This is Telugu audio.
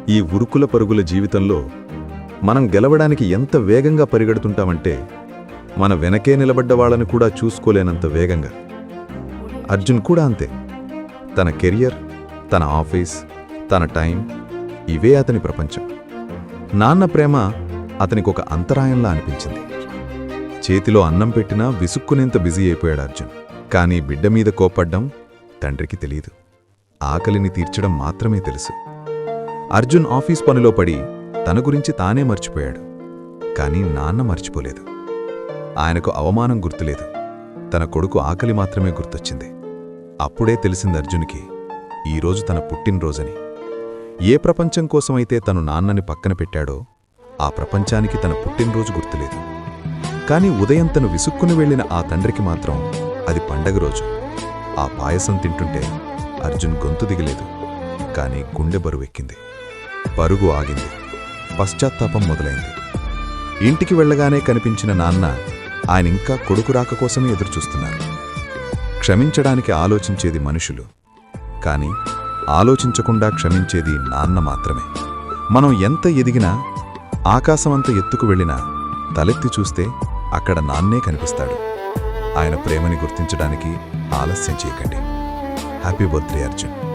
ఈ ఉరుకుల పరుగుల జీవితంలో మనం గెలవడానికి ఎంత వేగంగా పరిగెడుతుంటామంటే మన వెనకే నిలబడ్డ వాళ్ళని కూడా చూసుకోలేనంత వేగంగా. అర్జున్ కూడా అంతే. తన కెరియర్, తన ఆఫీస్, తన టైం ఇవే అతని ప్రపంచం. నాన్న ప్రేమ అతనికొక అంతరాయంలా అనిపించింది. చేతిలో అన్నం పెట్టినా విసుక్కునేంత బిజీ అయిపోయాడు అర్జున్. కానీ బిడ్డ మీద కోపడ్డం తండ్రికి తెలీదు. ఆకలిని తీర్చడం మాత్రమే తెలుసు. అర్జున్ ఆఫీస్ పనిలో పడి తన గురించి తానే మర్చిపోయాడు. కానీ నాన్న మర్చిపోలేదు. ఆయనకు అవమానం గుర్తులేదు. తన కొడుకు ఆకలి మాత్రమే గుర్తొచ్చింది. అప్పుడే తెలిసింది అర్జున్కి ఈరోజు తన పుట్టినరోజని. ఏ ప్రపంచం కోసమైతే తను నాన్నని పక్కన పెట్టాడో ఆ ప్రపంచానికి తన పుట్టినరోజు గుర్తులేదు. కాని ఉదయం తను విసుక్కుని వెళ్లిన ఆ తండ్రికి మాత్రం అది పండగ రోజు. ఆ పాయసం తింటుంటే అర్జున్ గొంతు దిగలేదు. కాని గుండె బరువెక్కింది. పరుగు ఆగింది. పశ్చాత్తాపం మొదలైంది. ఇంటికి వెళ్లగానే కనిపించిన నాన్న ఆయనింకా కొడుకు రాక కోసమే ఎదురుచూస్తున్నారు. క్షమించడానికి ఆలోచించేది మనుషులు, కాని ఆలోచించకుండా క్షమించేది నాన్న మాత్రమే. మనం ఎంత ఎదిగినా, ఆకాశమంత ఎత్తుకు వెళ్ళినా తలెత్తి చూస్తే అక్కడ నాన్నే కనిపిస్తాడు. ఆయన ప్రేమని గుర్తించడానికి ఆలస్యం చేయకండి. Happy birthday Arjun.